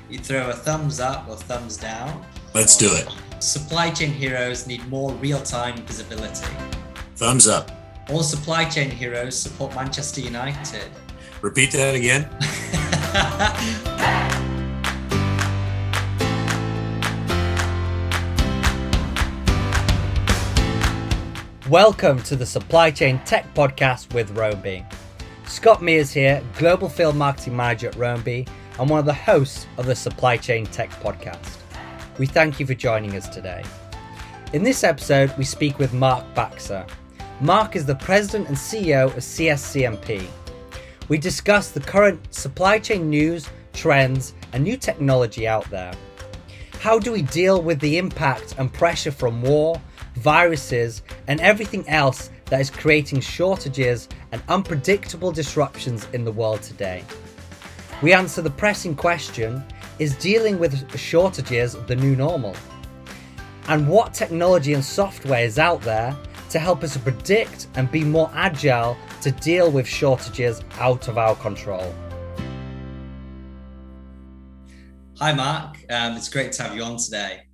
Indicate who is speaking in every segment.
Speaker 1: You throw a thumbs up or thumbs down.
Speaker 2: Let's do it.
Speaker 1: Supply chain heroes need more real-time visibility.
Speaker 2: Thumbs up.
Speaker 1: All supply chain heroes support Manchester United.
Speaker 2: Repeat that again.
Speaker 3: Welcome to the Supply Chain Tech Podcast with Roamby. Scott Mears here, Global Field Marketing Manager at Roamby and one of the hosts of the Supply Chain Tech Podcast. We thank you for joining us today. In this episode, we speak with Mark Baxa. Mark is the President and CEO of CSCMP. We discuss the current supply chain news, trends, and new technology out there. How do we deal with the impact and pressure from war, viruses, and everything else that is creating shortages and unpredictable disruptions in the world today? We answer the pressing question, is dealing with shortages the new normal? And what technology and software is out there to help us predict and be more agile to deal with shortages out of our control?
Speaker 1: Hi, Mark. It's great to have you on today.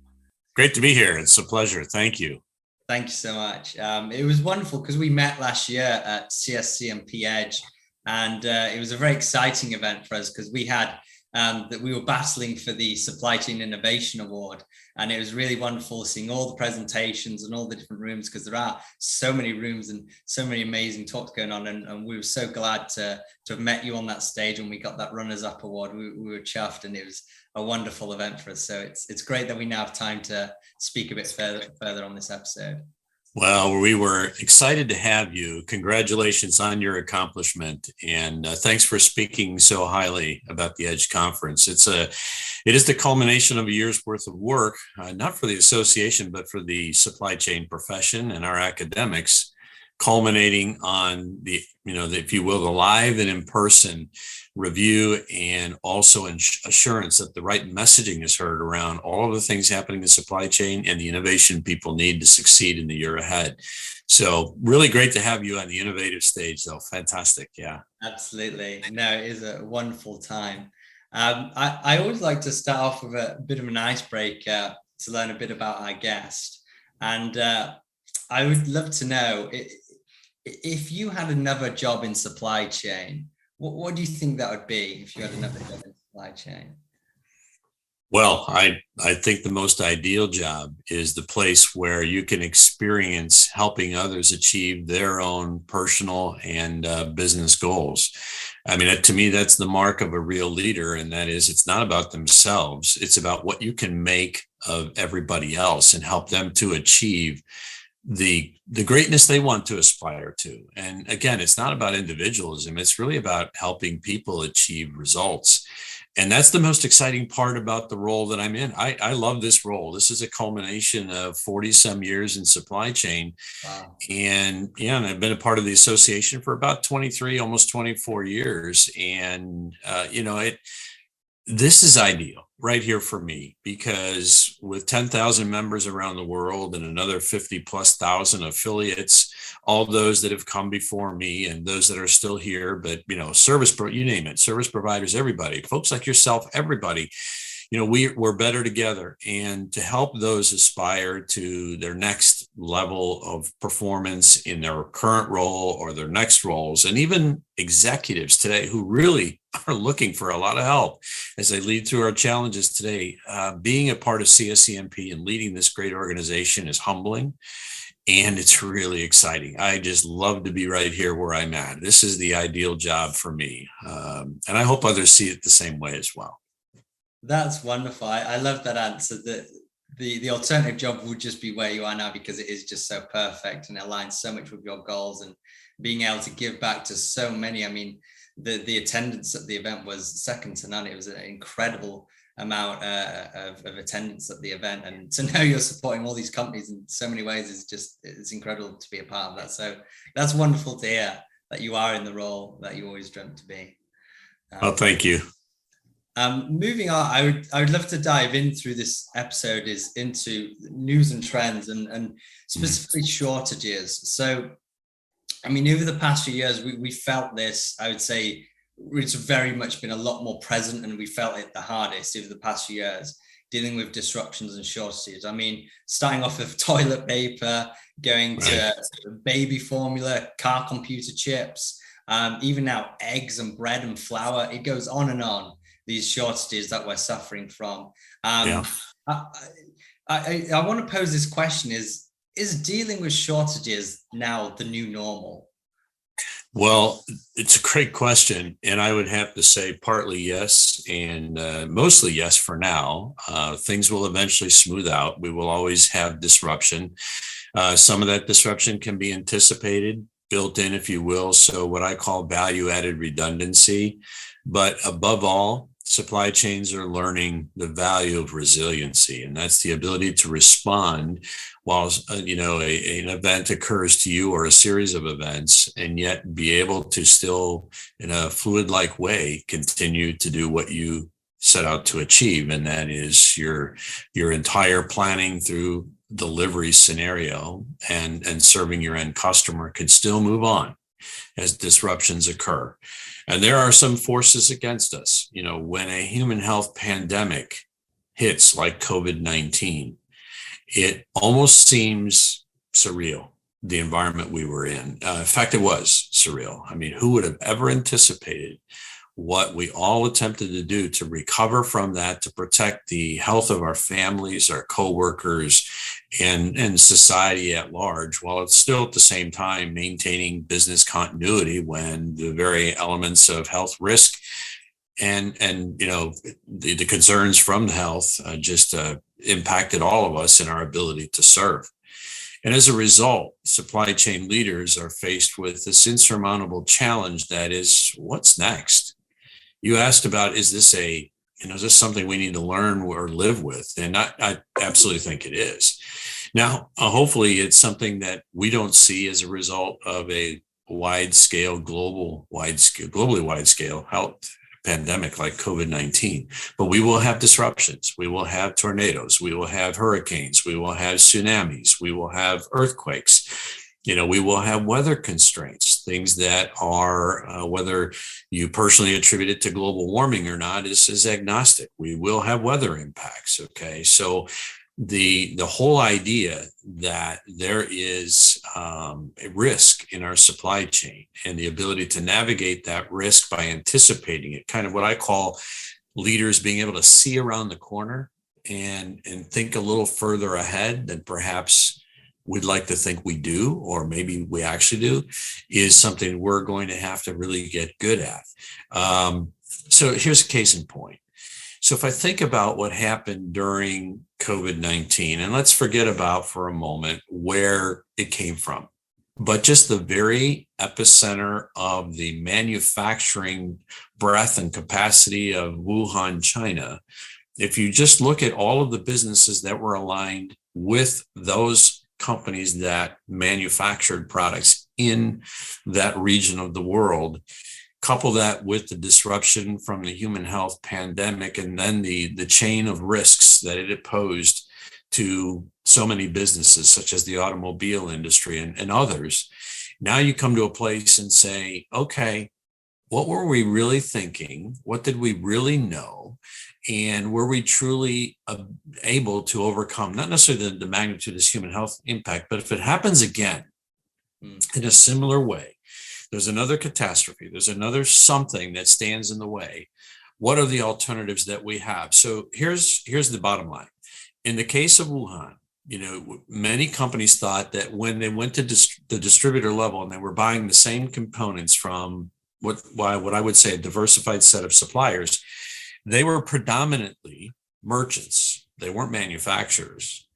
Speaker 2: Great to be here. It's a pleasure. Thank you.
Speaker 1: Thank you so much. It was wonderful because we met last year at CSCMP Edge, and it was a very exciting event for us because we had that we were battling for the Supply Chain Innovation Award, and it was really wonderful seeing all the presentations and all the different rooms because there are so many rooms and so many amazing talks going on, and we were so glad to have met you on that stage when we got that Runners Up Award. We were chuffed, and it was a wonderful event for us. So it's great that we now have time to speak a bit further on this episode.
Speaker 2: Well, we were excited to have you. Congratulations on your accomplishment, and thanks for speaking so highly about the Edge Conference. It is the culmination of a year's worth of work, not for the association, but for the supply chain profession and our academics, culminating on if you will, the live and in-person review, and also assurance that the right messaging is heard around all of the things happening in supply chain and the innovation people need to succeed in the year ahead. So really great to have you on the innovative stage, though. Fantastic. Yeah,
Speaker 1: absolutely. No, it is a wonderful time. I always like to start off with a bit of an icebreaker to learn a bit about our guest. And I would love to know, if you had another job in supply chain, what do you think that would be if you had another job in supply chain?
Speaker 2: Well, I think the most ideal job is the place where you can experience helping others achieve their own personal and business goals. I mean, to me, that's the mark of a real leader. And that is, it's not about themselves. It's about what you can make of everybody else and help them to achieve the greatness they want to aspire to. And again, it's not about individualism. It's really about helping people achieve results. And that's the most exciting part about the role that I'm in. I love this role. This is a culmination of 40 some years in supply chain. Wow. And I've been a part of the association for about 23, almost 24 years. And, this is ideal right here for me, because with 10,000 members around the world and another 50 plus thousand affiliates, all those that have come before me and those that are still here, but you name it, service providers, everybody, folks like yourself, everybody, we're better together. And to help those aspire to their next level of performance in their current role or their next roles, and even executives today who really are looking for a lot of help as they lead through our challenges today, being a part of CSCMP and leading this great organization is humbling. And it's really exciting. I just love to be right here where I'm at. This is the ideal job for me. And I hope others see it the same way as well.
Speaker 1: That's wonderful. I love that answer. That the alternative job would just be where you are now, because it is just so perfect and aligns so much with your goals and being able to give back to so many. I mean, the attendance at the event was second to none. It was an incredible amount of attendance at the event, and to know you're supporting all these companies in so many ways it's incredible to be a part of that. So that's wonderful to hear that you are in the role that you always dreamt to be.
Speaker 2: Thank you.
Speaker 1: Moving on, I would love to dive in through this episode into news and trends and specifically shortages. So, I mean, over the past few years, we felt this, I would say, it's very much been a lot more present, and we felt it the hardest over the past few years, dealing with disruptions and shortages. I mean, starting off with toilet paper, going to baby formula, car computer chips, even now eggs and bread and flour. It goes on and on, these shortages that we're suffering from. I want to pose this question: is dealing with shortages now the new normal?
Speaker 2: Well, it's a great question. And I would have to say partly yes, and mostly yes for now. Things will eventually smooth out. We will always have disruption. Some of that disruption can be anticipated, built in, if you will. So what I call value added redundancy. But above all, supply chains are learning the value of resiliency, and that's the ability to respond while an event occurs to you, or a series of events, and yet be able to still, in a fluid-like way, continue to do what you set out to achieve, and that is your entire planning through delivery scenario and serving your end customer can still move on as disruptions occur. And there are some forces against us. When a human health pandemic hits, like COVID-19, it almost seems surreal, the environment we were in. In fact, it was surreal. I mean, who would have ever anticipated what we all attempted to do to recover from that, to protect the health of our families, our coworkers, and society at large, while it's still at the same time maintaining business continuity when the very elements of health risk and the concerns from health just impacted all of us in our ability to serve. And as a result, supply chain leaders are faced with this insurmountable challenge that is, what's next? You asked about, is this something we need to learn or live with? And I absolutely think it is. Now, hopefully it's something that we don't see as a result of a globally wide-scale health pandemic like COVID-19, but we will have disruptions. We will have tornadoes. We will have hurricanes. We will have tsunamis. We will have earthquakes. We will have weather constraints, things that are, whether you personally attribute it to global warming or not is agnostic. We will have weather impacts. Okay. So the whole idea that there is a risk in our supply chain and the ability to navigate that risk by anticipating it, kind of what I call leaders being able to see around the corner and think a little further ahead than perhaps we'd like to think we do, or maybe we actually do, is something we're going to have to really get good at. So here's a case in point. So if I think about what happened during COVID-19, and let's forget about for a moment where it came from, but just the very epicenter of the manufacturing breadth and capacity of Wuhan, China, if you just look at all of the businesses that were aligned with those companies that manufactured products in that region of the world, couple that with the disruption from the human health pandemic, and then the chain of risks that it posed to so many businesses, such as the automobile industry and others. Now you come to a place and say, okay, what were we really thinking? What did we really know? And were we truly able to overcome, not necessarily the magnitude of this human health impact, but if it happens again in a similar way, there's another catastrophe, there's another something that stands in the way, what are the alternatives that we have? So here's the bottom line. In the case of Wuhan, many companies thought that when they went to the distributor level and they were buying the same components from what I would say a diversified set of suppliers, they were predominantly merchants. They weren't manufacturers.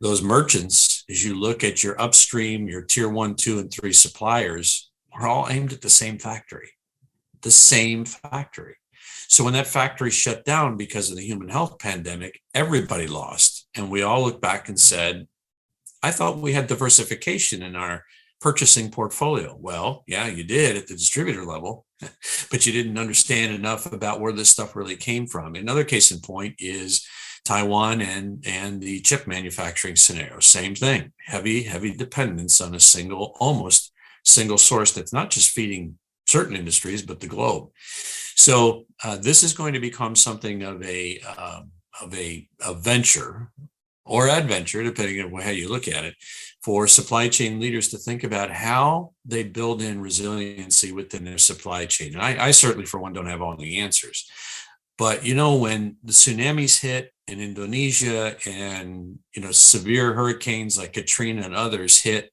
Speaker 2: Those merchants, as you look at your upstream, your tier 1, 2, and 3 suppliers, are all aimed at the same factory. So when that factory shut down because of the human health pandemic, everybody lost. And we all looked back and said, I thought we had diversification in our purchasing portfolio. Well, yeah, you did at the distributor level, but you didn't understand enough about where this stuff really came from. Another case in point is Taiwan and the chip manufacturing scenario. Same thing, heavy dependence on almost single source that's not just feeding certain industries, but the globe. So this is going to become something of a venture or adventure, depending on how you look at it, for supply chain leaders to think about how they build in resiliency within their supply chain. And I certainly, for one, don't have all the answers. But, when the tsunamis hit in Indonesia and, severe hurricanes like Katrina and others hit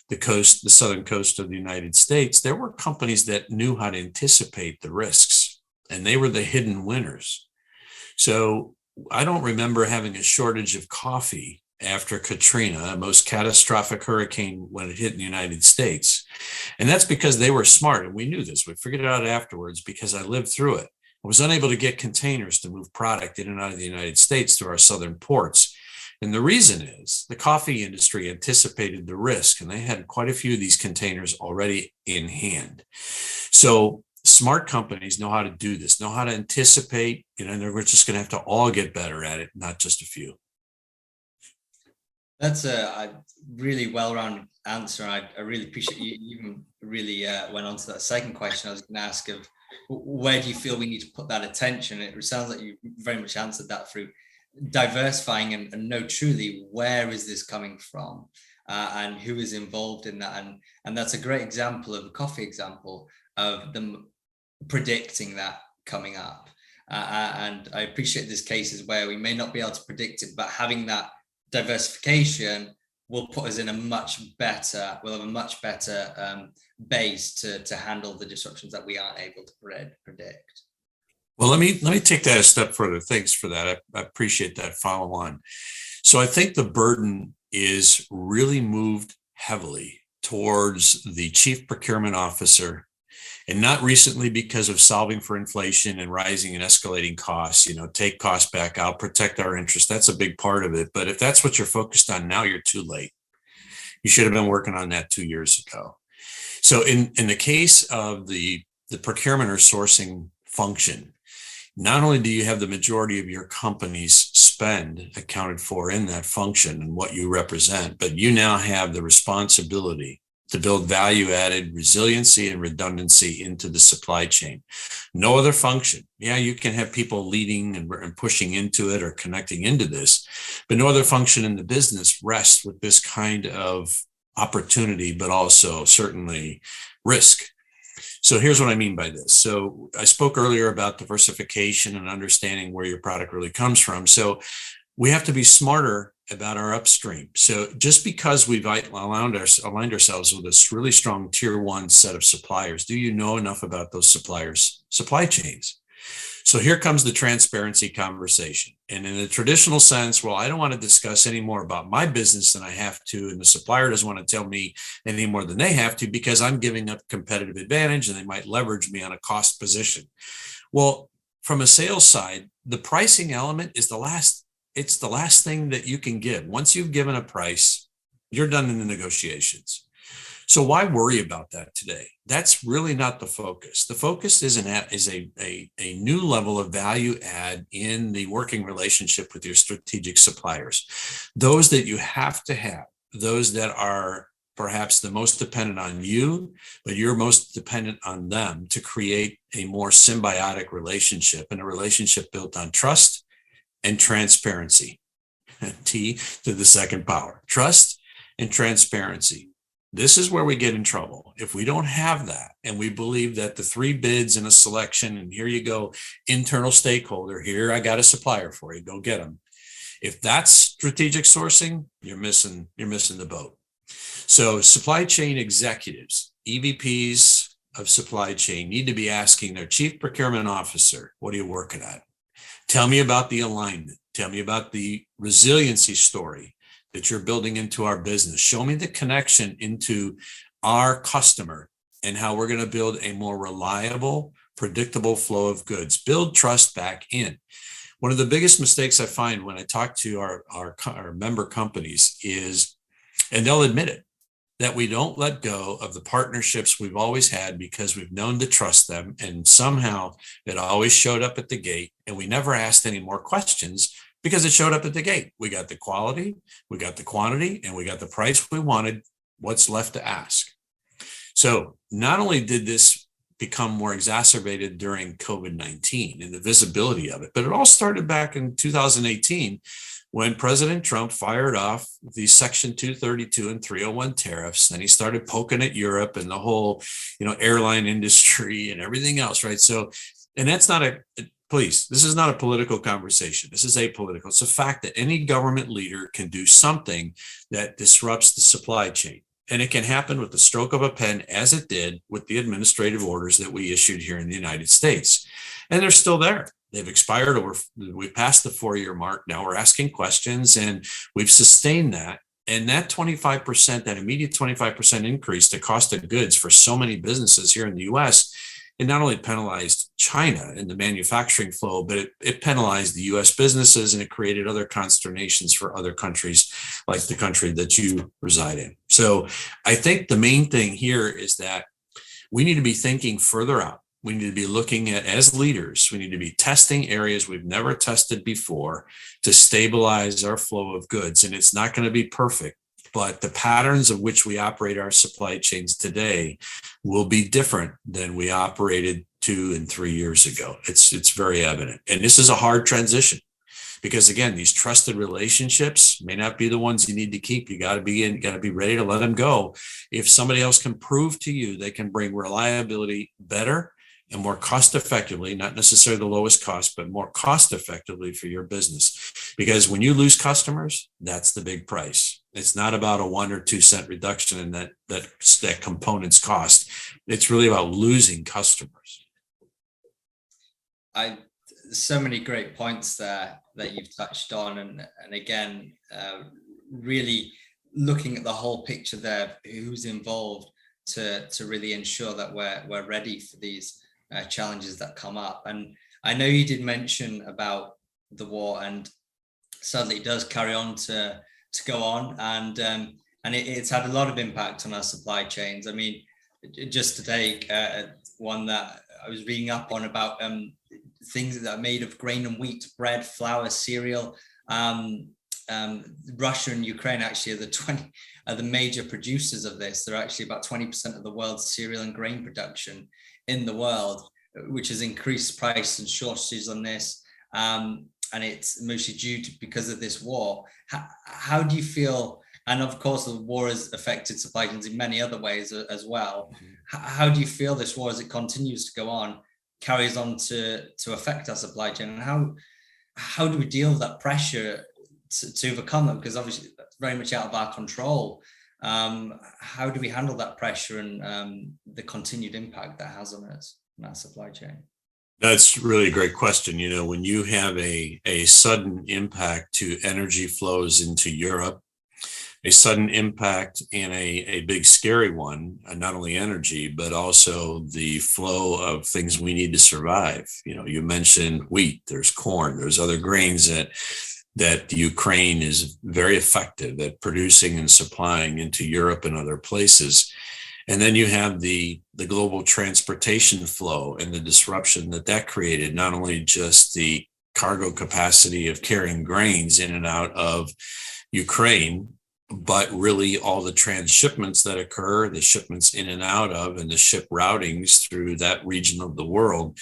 Speaker 2: the southern coast of the United States, there were companies that knew how to anticipate the risks, and they were the hidden winners. So I don't remember having a shortage of coffee after Katrina, the most catastrophic hurricane when it hit in the United States. And that's because they were smart, and we knew this. We figured it out afterwards because I lived through it. I was unable to get containers to move product in and out of the United States through our southern ports. And the reason is the coffee industry anticipated the risk, and they had quite a few of these containers already in hand. So smart companies know how to do this, know how to anticipate, and we're just going to have to all get better at it, not just a few.
Speaker 1: That's a really well-rounded answer. I really appreciate you even really went on to that second question I was going to ask of where do you feel we need to put that attention? It sounds like you very much answered that through diversifying and know truly where is this coming from and who is involved in that. And that's a great example of a coffee example of them predicting that coming up. And I appreciate this cases where we may not be able to predict it, but having that diversification will put us in a much better, base to handle the disruptions that we aren't able to predict.
Speaker 2: Well, let me take that a step further. Thanks for that. I appreciate that follow on. So I think the burden is really moved heavily towards the chief procurement officer, and not recently because of solving for inflation and rising and escalating costs, take costs back out, protect our interests. That's a big part of it. But if that's what you're focused on now, you're too late. You should have been working on that 2 years ago. So in the case of the procurement or sourcing function, not only do you have the majority of your company's spend accounted for in that function and what you represent, but you now have the responsibility to build value-added resiliency and redundancy into the supply chain. No other function. Yeah, you can have people leading and pushing into it or connecting into this, but no other function in the business rests with this kind of opportunity, but also certainly risk. So here's what I mean by this. So I spoke earlier about diversification and understanding where your product really comes from. So we have to be smarter about our upstream. So just because we've aligned ourselves with this really strong tier one set of suppliers, do you know enough about those suppliers' supply chains? So here comes the transparency conversation. And in the traditional sense, well, I don't want to discuss any more about my business than I have to, and the supplier doesn't want to tell me any more than they have to because I'm giving up competitive advantage and they might leverage me on a cost position. Well, from a sales side, the pricing element is the last thing that you can give. Once you've given a price, you're done in the negotiations. So why worry about that today? That's really not the focus. The focus is a new level of value add in the working relationship with your strategic suppliers. Those that you have to have, those that are perhaps the most dependent on you, but you're most dependent on them to create a more symbiotic relationship, and a relationship built on trust and transparency. T to the second power, trust and transparency. This is where we get in trouble. If we don't have that, and we believe that the 3 bids in a selection, and here you go, internal stakeholder, here I got a supplier for you, go get them. If that's strategic sourcing, you're missing the boat. So supply chain executives, EVPs of supply chain, need to be asking their chief procurement officer, what are you working at? Tell me about the alignment. Tell me about the resiliency story that you're building into our business. Show me the connection into our customer and how we're going to build a more reliable, predictable flow of goods. Build trust back in. One of the biggest mistakes I find when I talk to our member companies is, and they'll admit it, that we don't let go of the partnerships we've always had because we've known to trust them, and somehow it always showed up at the gate, and we never asked any more questions because it showed up at the gate. We got the quality, we got the quantity, and we got the price we wanted. What's left to ask? So not only did this become more exacerbated during COVID-19 and the visibility of it. But it all started back in 2018 when President Trump fired off the Section 232 and 301 tariffs, and he started poking at Europe and the whole, airline industry and everything else, right? So, and that's not please, this is not a political conversation. This is apolitical. It's a fact that any government leader can do something that disrupts the supply chain. And it can happen with the stroke of a pen, as it did with the administrative orders that we issued here in the United States. And they're still there. They've expired, or we've passed the 4-year mark. Now we're asking questions, and we've sustained that. And that 25%, that immediate 25% increase to cost of goods for so many businesses here in the US, it not only penalized China in the manufacturing flow, but it penalized the US businesses, and it created other consternations for other countries like the country that you reside in. So I think the main thing here is that we need to be thinking further out. We need to be looking at, as leaders, we need to be testing areas we've never tested before to stabilize our flow of goods. And it's not going to be perfect, but the patterns of which we operate our supply chains today will be different than we operated 2 and 3 years ago. It's very evident. And this is a hard transition because, again, these trusted relationships may not be the ones you need to keep. You got to be ready to let them go. If somebody else can prove to you they can bring reliability better and more cost effectively, not necessarily the lowest cost, but more cost effectively for your business. Because when you lose customers, that's the big price. It's not about a 1 or 2 cent reduction in that component's cost. It's really about losing customers.
Speaker 1: So many great points there that you've touched on, and again, really looking at the whole picture there, who's involved to really ensure that we're ready for these challenges that come up. And I know you did mention about the war, and sadly it does carry on to go on, and it's had a lot of impact on our supply chains. I mean, just to take one that I was reading up on about things that are made of grain and wheat, bread, flour, cereal. Russia and Ukraine actually are the major producers of this. They're actually about 20% of the world's cereal and grain production in the world, which has increased price and shortages on this. And it's mostly because of this war. How do you feel? And of course, the war has affected supply chains in many other ways as well. Mm-hmm. How do you feel this war, as it continues to go on, carries on to affect our supply chain? And how do we deal with that pressure to overcome them? Because obviously that's very much out of our control. How do we handle that pressure and the continued impact that has on us, on our supply chain?
Speaker 2: That's really a great question. When you have a sudden impact to energy flows into Europe, a sudden impact and a big scary one, not only energy, but also the flow of things we need to survive. You mentioned wheat, there's corn, there's other grains that Ukraine is very effective at producing and supplying into Europe and other places. And then you have the global transportation flow and the disruption that created, not only just the cargo capacity of carrying grains in and out of Ukraine, but really all the transshipments that occur, the shipments in and out of, and the ship routings through that region of the world,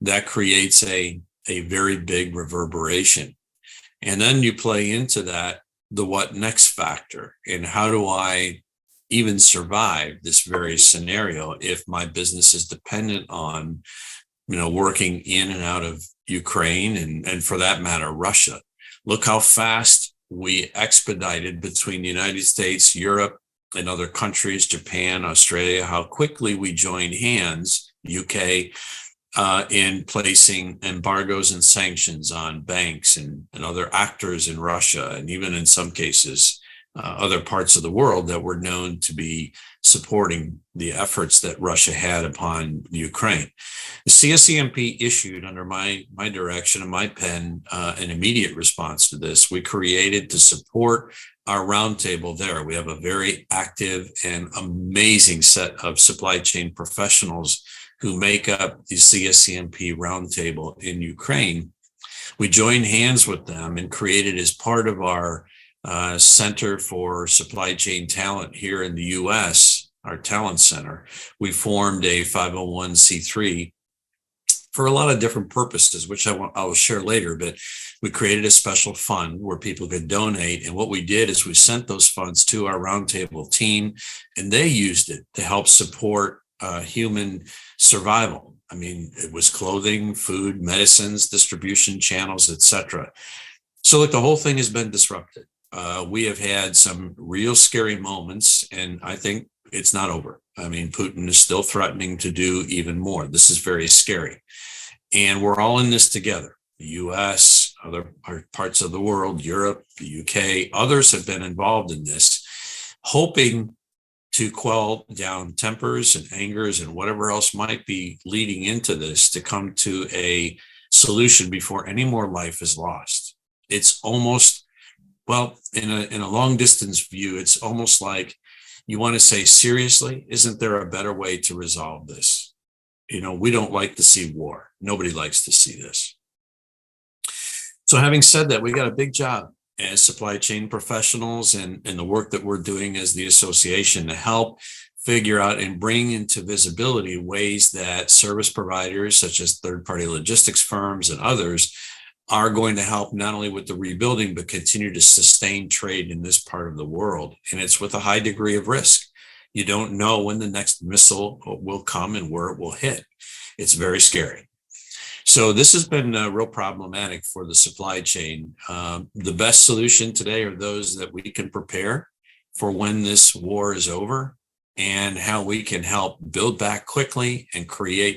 Speaker 2: that creates a very big reverberation. And then you play into that the what next factor, and how do I even survive this very scenario if my business is dependent on, working in and out of Ukraine and for that matter, Russia. Look how fast we expedited between the United States, Europe, and other countries, Japan, Australia, how quickly we joined hands, UK, in placing embargoes and sanctions on banks and other actors in Russia, and even in some cases, other parts of the world that were known to be supporting the efforts that Russia had upon Ukraine. The CSCMP issued under my direction and my pen an immediate response to this. We created to support our roundtable there. We have a very active and amazing set of supply chain professionals who make up the CSCMP roundtable in Ukraine. We joined hands with them and created, as part of our Center for Supply Chain Talent here in the US, our talent center, we formed a 501c3 for a lot of different purposes, which I will share later. But we created a special fund where people could donate. And what we did is we sent those funds to our roundtable team, and they used it to help support human survival. I mean, it was clothing, food, medicines, distribution channels, etc. So look, the whole thing has been disrupted. We have had some real scary moments, and I think it's not over. I mean, Putin is still threatening to do even more. This is very scary. And we're all in this together. The US, other parts of the world, Europe, the UK, others have been involved in this, hoping to quell down tempers and angers and whatever else might be leading into this to come to a solution before any more life is lost. It's almost, well, in a long distance view, it's almost like you want to say, seriously, isn't there a better way to resolve this? You know, we don't like to see war. Nobody likes to see this. So having said that, we got a big job as supply chain professionals and the work that we're doing as the association to help figure out and bring into visibility ways that service providers such as third-party logistics firms and others are going to help not only with the rebuilding, but continue to sustain trade in this part of the world. And it's with a high degree of risk. You don't know when the next missile will come and where it will hit. It's very scary. So this has been real problematic for the supply chain. The best solution today are those that we can prepare for when this war is over, and how we can help build back quickly and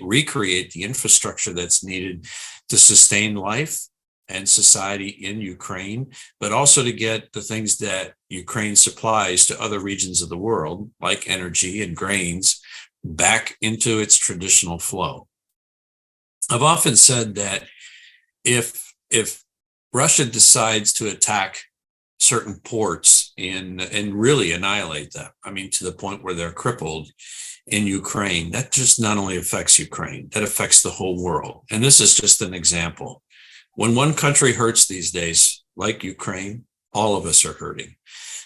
Speaker 2: recreate the infrastructure that's needed to sustain life and society in Ukraine, but also to get the things that Ukraine supplies to other regions of the world, like energy and grains, back into its traditional flow. I've often said that if Russia decides to attack certain ports and really annihilate them, I mean, to the point where they're crippled in Ukraine, that just not only affects Ukraine, that affects the whole world. And this is just an example. When one country hurts these days, like Ukraine, all of us are hurting.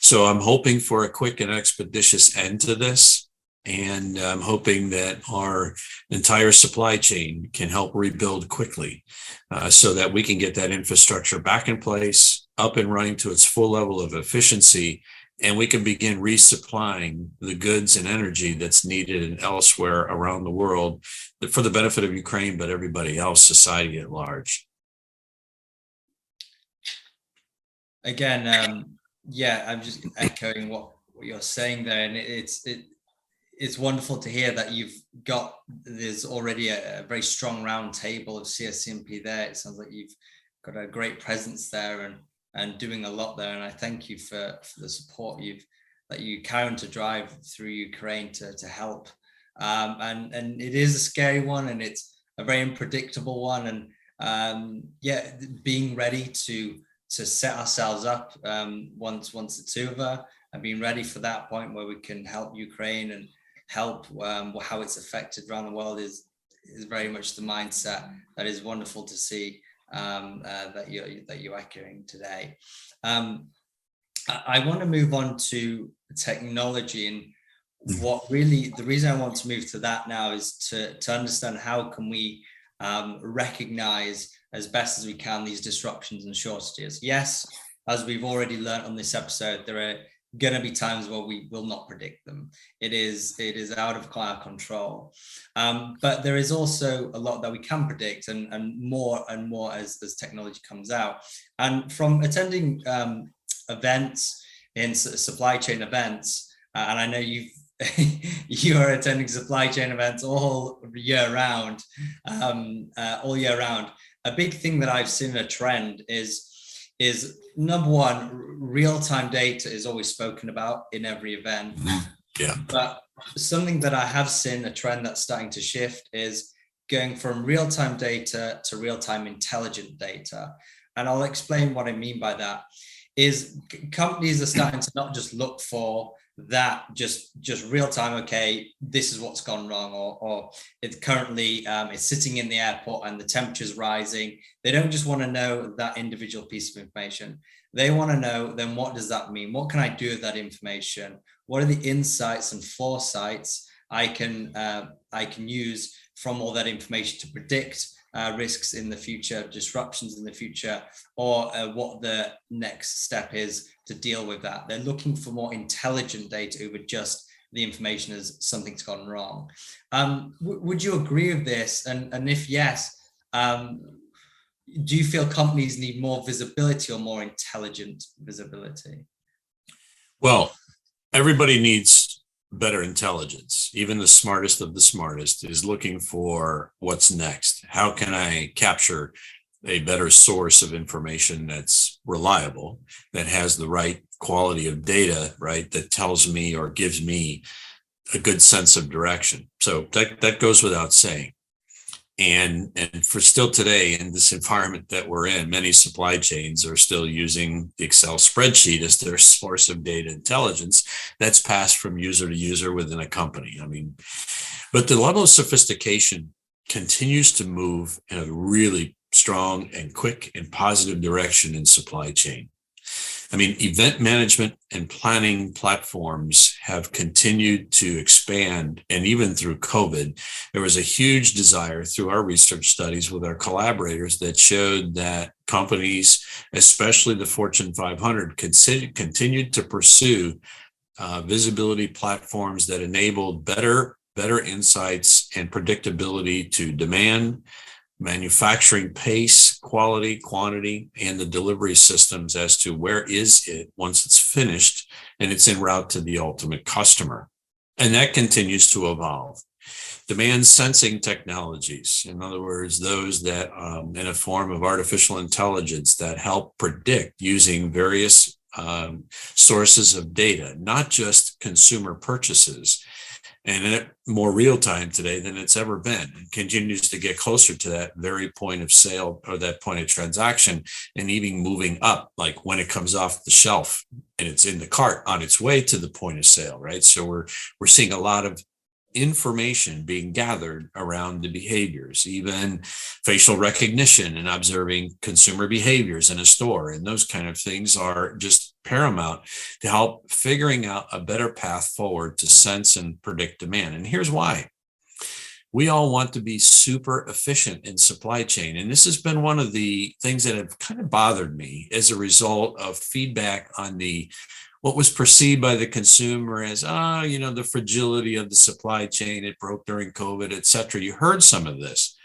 Speaker 2: So I'm hoping for a quick and expeditious end to this. And I'm hoping that our entire supply chain can help rebuild quickly so that we can get that infrastructure back in place, up and running to its full level of efficiency, and we can begin resupplying the goods and energy that's needed elsewhere around the world for the benefit of Ukraine, but everybody else, society at large.
Speaker 1: Again, yeah, I'm just echoing what you're saying there, and it's wonderful to hear that there's already a very strong round table of CSCMP there. It sounds like you've got a great presence there and doing a lot there. And I thank you for the support that you carry on to drive through Ukraine to help. And it is a scary one, and it's a very unpredictable one. And yeah, being ready to set ourselves up once it's over, and being ready for that point where we can help Ukraine and help how it's affected around the world is very much the mindset that is wonderful to see that you're echoing today. I want to move on to technology, and the reason I want to move to that now is to understand how can we recognize as best as we can these disruptions and shortages. Yes, as we've already learned on this episode, there are going to be times where we will not predict them. It is out of our control. But there is also a lot that we can predict, and more as technology comes out. And from attending events in supply chain events, and I know you are attending supply chain events all year round. A big thing that I've seen a trend is number one, real-time data is always spoken about in every event.
Speaker 2: Yeah.
Speaker 1: But something that I have seen a trend that's starting to shift is going from real-time data to real-time intelligent data. And I'll explain what I mean by that. is companies are starting to not just look for that just real time, okay, this is what's gone wrong, or it's currently it's sitting in the airport and the temperature's rising. They don't just want to know that individual piece of information. They want to know, then what does that mean? What can I do with that information? What are the insights and foresights I can use from all that information to predict risks in the future, disruptions in the future, or what the next step is to deal with that. They're looking for more intelligent data over just the information as something's gone wrong. Would you agree with this? And if yes, do you feel companies need more visibility or more intelligent visibility?
Speaker 2: Well, everybody needs better intelligence. Even the smartest of the smartest is looking for what's next. How can I capture a better source of information that's reliable, that has the right quality of data, right, that tells me or gives me a good sense of direction? So that goes without saying. And for still today, in this environment that we're in, many supply chains are still using the Excel spreadsheet as their source of data intelligence that's passed from user to user within a company. I mean, but the level of sophistication continues to move in a really strong and quick and positive direction in supply chain. I mean, event management and planning platforms have continued to expand. And even through COVID, there was a huge desire through our research studies with our collaborators that showed that companies, especially the Fortune 500, continued to pursue visibility platforms that enabled better insights and predictability to demand, manufacturing pace, quality, quantity, and the delivery systems as to where is it once it's finished and it's en route to the ultimate customer. And that continues to evolve. Demand sensing technologies, in other words, those that in a form of artificial intelligence that help predict using various sources of data, not just consumer purchases, and in more real time today than it's ever been, and continues to get closer to that very point of sale or that point of transaction, and even moving up, like when it comes off the shelf and it's in the cart on its way to the point of sale, right? So we're seeing a lot of information being gathered around the behaviors, even facial recognition and observing consumer behaviors in a store. And those kind of things are just paramount to help figuring out a better path forward to sense and predict demand. And here's why. We all want to be super efficient in supply chain. And this has been one of the things that have kind of bothered me as a result of feedback on what was perceived by the consumer as, the fragility of the supply chain, it broke during COVID, et cetera. You heard some of this.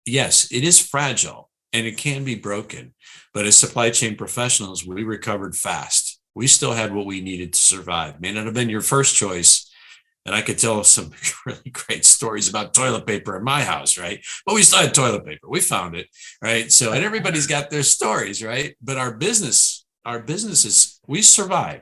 Speaker 2: Yes, it is fragile and it can be broken. But as supply chain professionals, we recovered fast. We still had what we needed to survive. May not have been your first choice. And I could tell some really great stories about toilet paper in my house, right? But we still had toilet paper. We found it, right? So, and everybody's got their stories, right? But our businesses, we survive.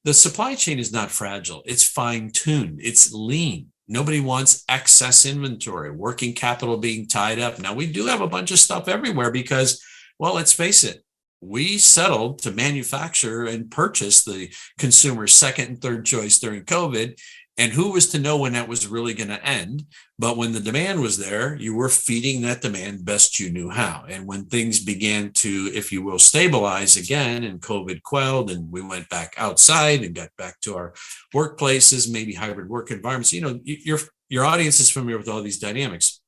Speaker 2: The supply chain is not fragile. It's fine-tuned. It's lean. Nobody wants excess inventory, working capital being tied up. Now, we do have a bunch of stuff everywhere because, well, let's face it, we settled to manufacture and purchase the consumer's second and third choice during COVID. And who was to know when that was really going to end? But when the demand was there, you were feeding that demand best you knew how. And when things began to, if you will, stabilize again and COVID quelled and we went back outside and got back to our workplaces, maybe hybrid work environments, your audience is familiar with all these dynamics.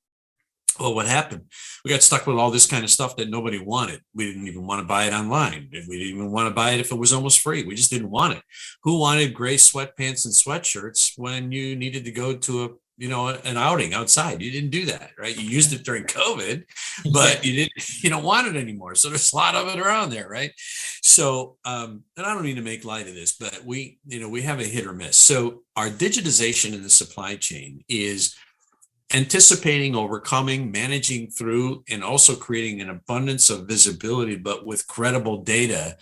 Speaker 2: Well, what happened? We got stuck with all this kind of stuff that nobody wanted. We didn't even want to buy it online. We didn't even want to buy it if it was almost free. We just didn't want it. Who wanted gray sweatpants and sweatshirts when you needed to go to an outing outside? You didn't do that, right? You used it during COVID, but you don't want it anymore. So there's a lot of it around there, right? So, and I don't mean to make light of this, but we have a hit or miss. So our digitization in the supply chain is anticipating, overcoming, managing through, and also creating an abundance of visibility, but with credible data,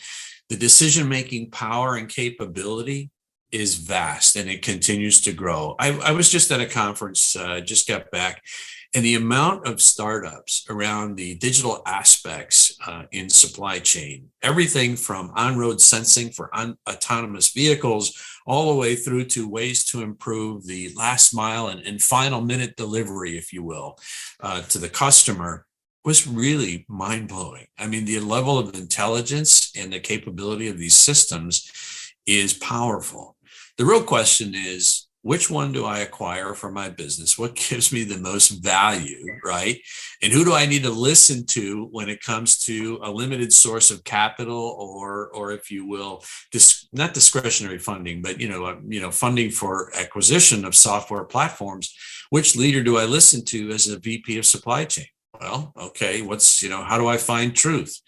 Speaker 2: the decision-making power and capability is vast and it continues to grow. I was just at a conference, just got back, and the amount of startups around the digital aspects in supply chain, everything from on-road sensing for autonomous vehicles, all the way through to ways to improve the last mile and final minute delivery, if you will, to the customer, was really mind-blowing. I mean, the level of intelligence and the capability of these systems is powerful. The real question is, which one do I acquire for my business? What gives me the most value, right? And who do I need to listen to when it comes to a limited source of capital, or if you will, not discretionary funding, but funding for acquisition of software platforms? Which leader do I listen to as a VP of supply chain? Well, okay, how do I find truth?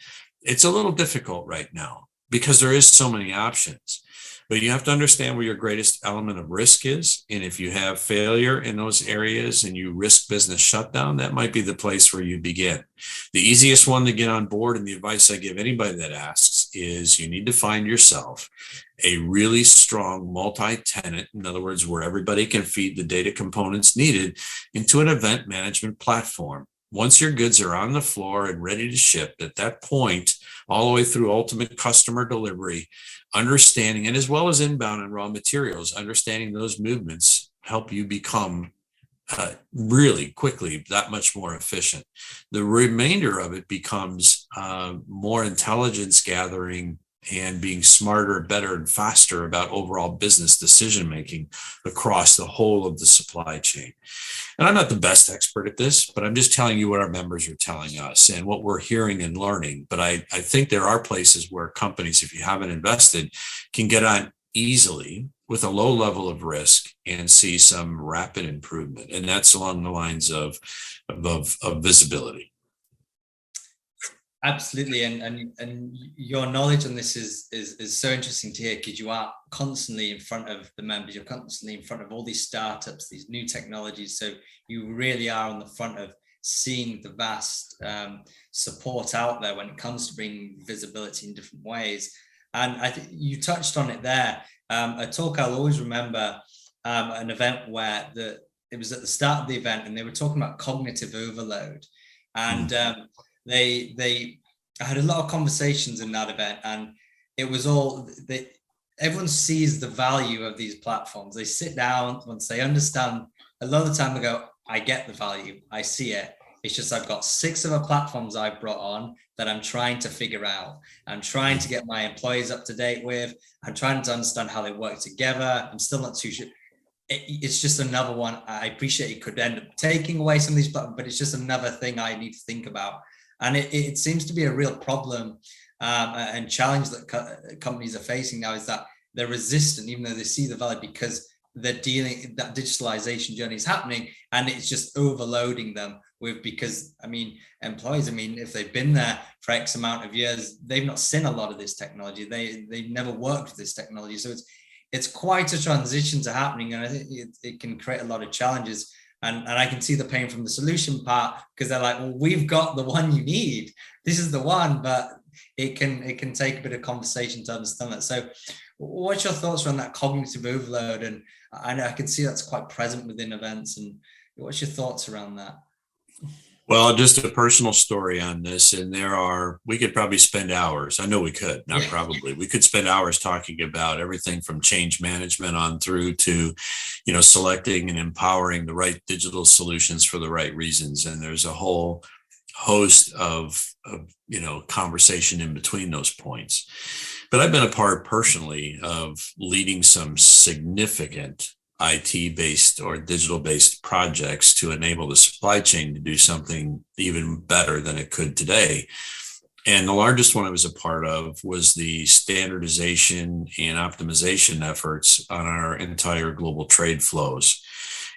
Speaker 2: It's a little difficult right now because there is so many options. But you have to understand where your greatest element of risk is. And if you have failure in those areas and you risk business shutdown, that might be the place where you begin. The easiest one to get on board, and the advice I give anybody that asks, is you need to find yourself a really strong multi-tenant, in other words, where everybody can feed the data components needed into an event management platform. Once your goods are on the floor and ready to ship, at that point, all the way through ultimate customer delivery, understanding, and as well as inbound and raw materials, understanding those movements help you become really quickly that much more efficient. The remainder of it becomes more intelligence gathering and being smarter, better, and faster about overall business decision making across the whole of the supply chain. And I'm not the best expert at this, but I'm just telling you what our members are telling us and what we're hearing and learning. But I think there are places where companies, if you haven't invested, can get on easily with a low level of risk and see some rapid improvement. And that's along the lines of visibility.
Speaker 1: Absolutely, and your knowledge on this is so interesting to hear, because you are constantly in front of the members, you're constantly in front of all these startups, these new technologies. So you really are on the front of seeing the vast support out there when it comes to bringing visibility in different ways. And I think you touched on it there. A talk I'll always remember, an event where it was at the start of the event, and they were talking about cognitive overload, and I had a lot of conversations in that event, and it was everyone sees the value of these platforms. They sit down once they understand. A lot of the time they go, I get the value, I see it. It's just I've got 6 other platforms I've brought on that I'm trying to figure out. I'm trying to get my employees up to date with. I'm trying to understand how they work together. I'm still not too sure. It's just another one. I appreciate it could end up taking away some of these platforms, but it's just another thing I need to think about. And it seems to be a real problem and challenge that companies are facing now, is that they're resistant, even though they see the value, because they're dealing, that digitalization journey is happening, and it's just overloading them with, because employees, if they've been there for X amount of years, they've not seen a lot of this technology. They've never worked with this technology. So it's quite a transition to happening. And I think it can create a lot of challenges. And I can see the pain from the solution part, because they're like, well, we've got the one you need. This is the one, but it can take a bit of conversation to understand that. So what's your thoughts around that cognitive overload? And I can see that's quite present within events. And what's your thoughts around that?
Speaker 2: Well, just a personal story on this, and we could probably spend hours. I know we could, not probably. We could spend hours talking about everything from change management on through to, selecting and empowering the right digital solutions for the right reasons. And there's a whole host of conversation in between those points. But I've been a part personally of leading some significant IT-based or digital-based projects to enable the supply chain to do something even better than it could today. And the largest one I was a part of was the standardization and optimization efforts on our entire global trade flows.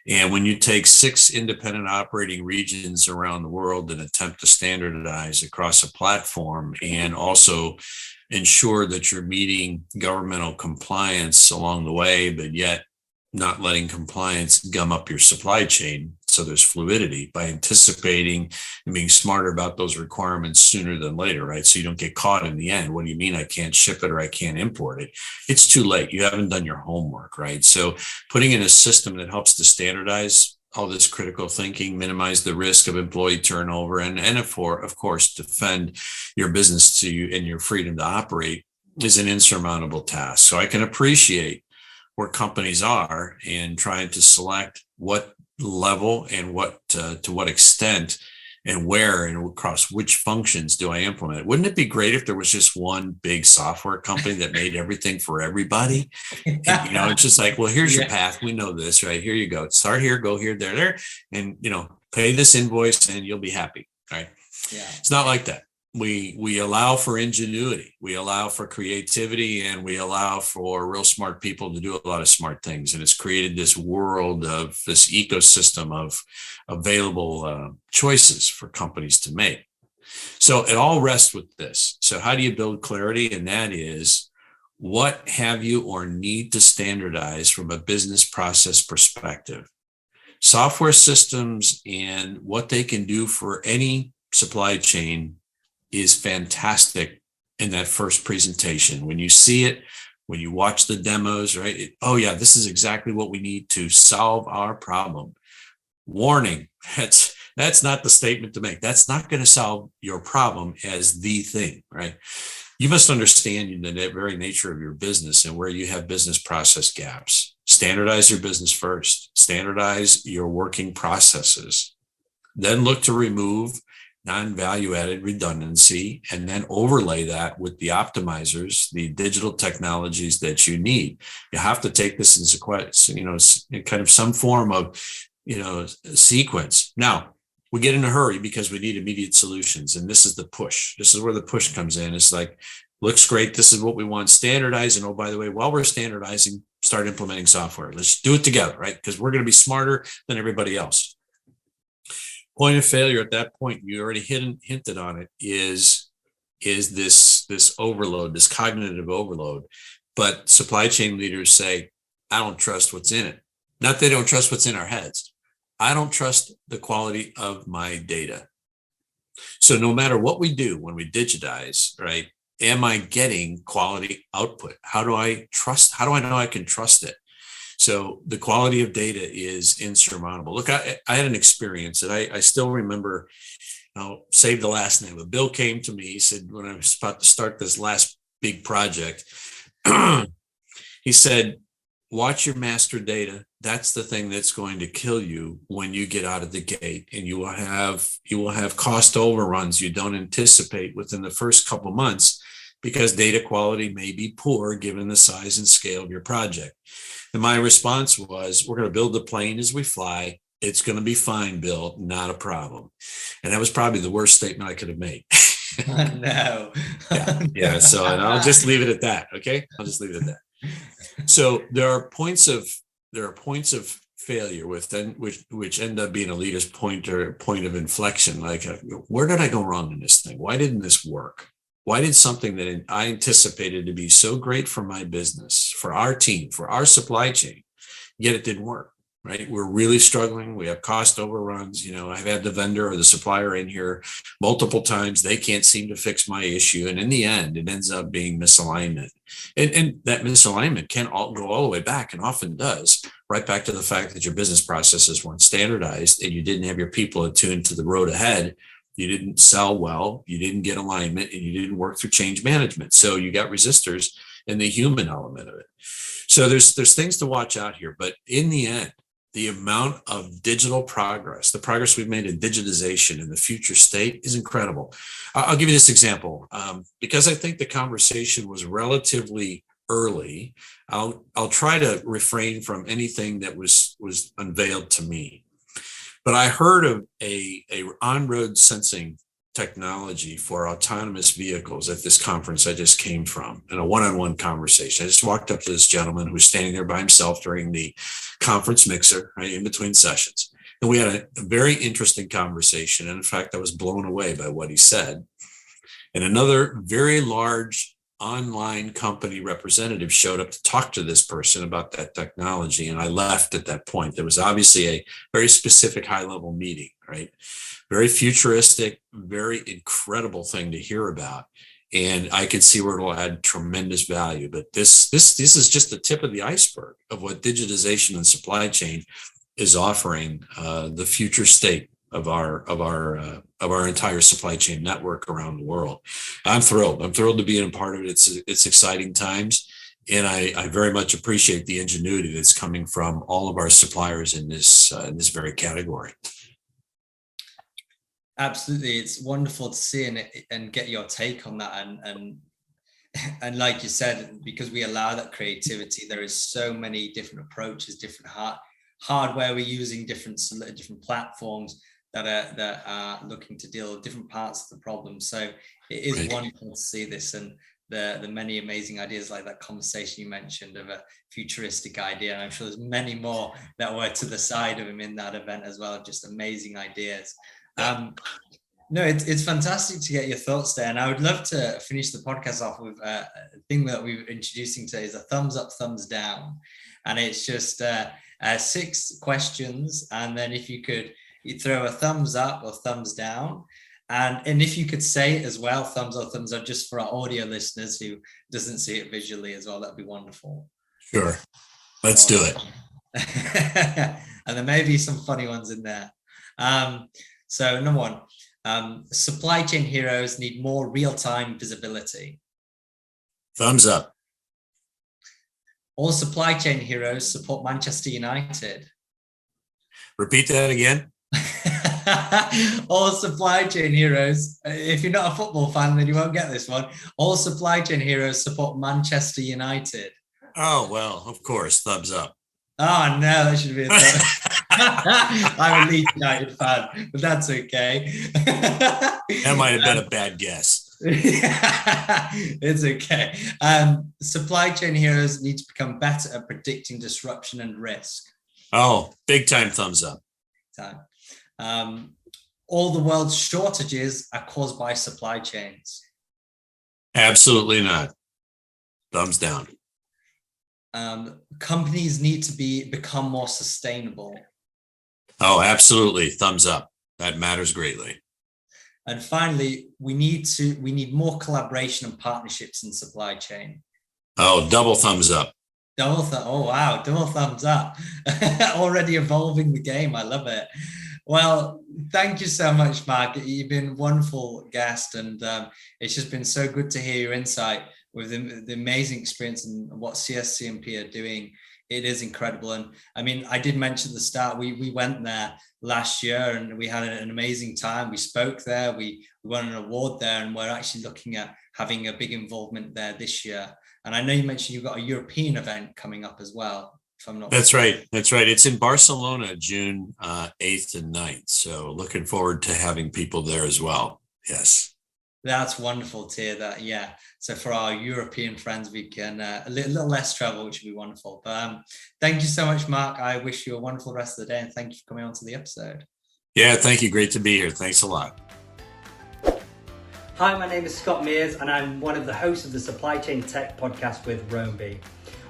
Speaker 2: And when you take 6 independent operating regions around the world and attempt to standardize across a platform, and also ensure that you're meeting governmental compliance along the way, but yet not letting compliance gum up your supply chain. So there's fluidity by anticipating and being smarter about those requirements sooner than later, right? So you don't get caught in the end. What do you mean I can't ship it or I can't import it? It's too late. You haven't done your homework, right? So putting in a system that helps to standardize all this critical thinking, minimize the risk of employee turnover, and of course, defend your business to you and your freedom to operate is an insurmountable task. So I can appreciate where companies are in trying to select what level and what to what extent and where and across which functions do I implement it. Wouldn't it be great if there was just one big software company that made everything for everybody? And, it's just like, well, here's your path. We know this, right? Here you go. Start here, go here, there, and, pay this invoice and you'll be happy, right?
Speaker 1: Yeah.
Speaker 2: It's not like that. We allow for ingenuity, we allow for creativity, and we allow for real smart people to do a lot of smart things. And it's created this world of this ecosystem of available choices for companies to make. So it all rests with this. So how do you build clarity? And that is, what have you or need to standardize from a business process perspective? Software systems and what they can do for any supply chain is fantastic in that first presentation. When you see it, when you watch the demos, right? Oh yeah, this is exactly what we need to solve our problem. Warning, that's not the statement to make. That's not going to solve your problem as the thing, right? You must understand the very nature of your business and where you have business process gaps. Standardize your business first. Standardize your working processes. Then look to remove non-value added redundancy, and then overlay that with the optimizers, the digital technologies that you need. You have to take this in sequence, in kind of some form of, sequence. Now, we get in a hurry because we need immediate solutions. And this is the push. This is where the push comes in. It's like, looks great. This is what we want. Standardize. And oh, by the way, while we're standardizing, start implementing software. Let's do it together, right? Because we're going to be smarter than everybody else. Point of failure at that point, you already hinted on it, is this overload, this cognitive overload. But supply chain leaders say, I don't trust what's in it. Not they don't trust what's in our heads. I don't trust the quality of my data. So no matter what we do when we digitize, right, am I getting quality output? How do I know I can trust it? So the quality of data is insurmountable. Look, I had an experience that I still remember. I'll save the last name. But Bill came to me. He said, when I was about to start this last big project, he said, watch your master data. That's the thing that's going to kill you when you get out of the gate, and you will have cost overruns you don't anticipate within the first couple of months, because data quality may be poor given the size and scale of your project. And my response was, we're going to build the plane as we fly. It's going to be fine, Bill, not a problem. And that was probably the worst statement I could have made.
Speaker 1: No.
Speaker 2: Yeah. So, and I'll just leave it at that. Okay. I'll just leave it at that. So there are points of failure which end up being a leader's point of inflection. Like, where did I go wrong in this thing? Why didn't this work? Why did something that I anticipated to be so great for my business, for our team, for our supply chain, yet it didn't work, right? We're really struggling. We have cost overruns. I've had the vendor or the supplier in here multiple times. They can't seem to fix my issue. And in the end, it ends up being misalignment. And that misalignment can go all the way back, and often does, right back to the fact that your business processes weren't standardized and you didn't have your people attuned to the road ahead. You didn't sell well, you didn't get alignment, and you didn't work through change management. So you got resistors in the human element of it. So there's things to watch out here. But in the end, the amount of digital progress, the progress we've made in digitization in the future state is incredible. I'll give you this example. Because I think the conversation was relatively early, I'll try to refrain from anything that was unveiled to me. But I heard of a on-road sensing technology for autonomous vehicles at this conference I just came from, in a one-on-one conversation. I just walked up to this gentleman who was standing there by himself during the conference mixer, right, in between sessions. And we had a very interesting conversation. And in fact, I was blown away by what he said. And another very large online company representative showed up to talk to this person about that technology. And I left at that point. There was obviously a very specific high-level meeting, right? Very futuristic, very incredible thing to hear about. And I can see where it'll add tremendous value. But this is just the tip of the iceberg of what digitization and supply chain is offering the future state of our entire supply chain network around the world. I'm thrilled. I'm thrilled to be a part of it. It's exciting times, and I very much appreciate the ingenuity that's coming from all of our suppliers in this very category.
Speaker 1: Absolutely, it's wonderful to see and get your take on that. And like you said, because we allow that creativity, there is so many different approaches, different hardware we're using, different platforms that are looking to deal with different parts of the problem. So it is wonderful to see this, and the many amazing ideas, like that conversation you mentioned of a futuristic idea. And I'm sure there's many more that were to the side of him in that event as well, just amazing ideas. No, it's fantastic to get your thoughts there. And I would love to finish the podcast off with a thing that we're introducing today is a thumbs up, thumbs down. And it's just 6 questions. And then if you could throw a thumbs up or thumbs down. And if you could say it as well, thumbs up, thumbs up, just for our audio listeners who doesn't see it visually as well, that'd be wonderful.
Speaker 2: Sure. Let's do it.
Speaker 1: And there may be some funny ones in there. So number 1, supply chain heroes need more real-time visibility.
Speaker 2: Thumbs up.
Speaker 1: All supply chain heroes support Manchester United.
Speaker 2: Repeat that again.
Speaker 1: All supply chain heroes, if you're not a football fan, then you won't get this one. All supply chain heroes support Manchester United.
Speaker 2: Oh, well, of course, thumbs up.
Speaker 1: Oh, no, that should be a thought. I'm a Leeds United fan, but that's okay.
Speaker 2: That might have been a bad guess.
Speaker 1: It's okay. Supply chain heroes need to become better at predicting disruption and risk.
Speaker 2: Oh, big time thumbs up.
Speaker 1: All the world's shortages are caused by supply chains.
Speaker 2: Absolutely not. Thumbs down.
Speaker 1: Companies need to become more sustainable.
Speaker 2: Oh, absolutely. Thumbs up. That matters greatly.
Speaker 1: And finally, we need more collaboration and partnerships in supply chain.
Speaker 2: Oh, double thumbs up.
Speaker 1: Oh, wow. Double thumbs up. Already evolving the game. I love it. Well, thank you so much, Mark. You've been a wonderful guest, and it's just been so good to hear your insight with the amazing experience and what CSCMP are doing. It is incredible. And I mean, I did mention at the start, we went there last year and we had an amazing time. We spoke there, we won an award there, and we're actually looking at having a big involvement there this year. And I know you mentioned you've got a European event coming up as well. If I'm not mistaken.
Speaker 2: That's right. It's in Barcelona, June 8th and 9th. So looking forward to having people there as well. Yes.
Speaker 1: That's wonderful to hear that. Yeah. So for our European friends, we can a little less travel, which would be wonderful. But thank you so much, Mark. I wish you a wonderful rest of the day, and thank you for coming on to the episode.
Speaker 2: Yeah, thank you. Great to be here. Thanks a lot.
Speaker 3: Hi, my name is Scott Mears, and I'm one of the hosts of the Supply Chain Tech podcast with Roamby.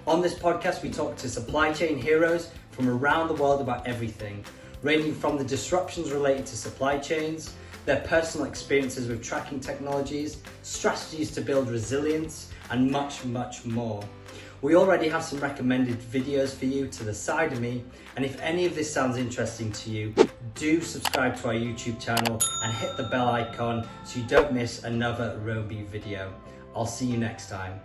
Speaker 3: On this podcast, we talk to supply chain heroes from around the world about everything, ranging from the disruptions related to supply chains, their personal experiences with tracking technologies, strategies to build resilience, and much, much more. We already have some recommended videos for you to the side of me, and if any of this sounds interesting to you, do subscribe to our YouTube channel and hit the bell icon so you don't miss another Roamby video. I'll see you next time.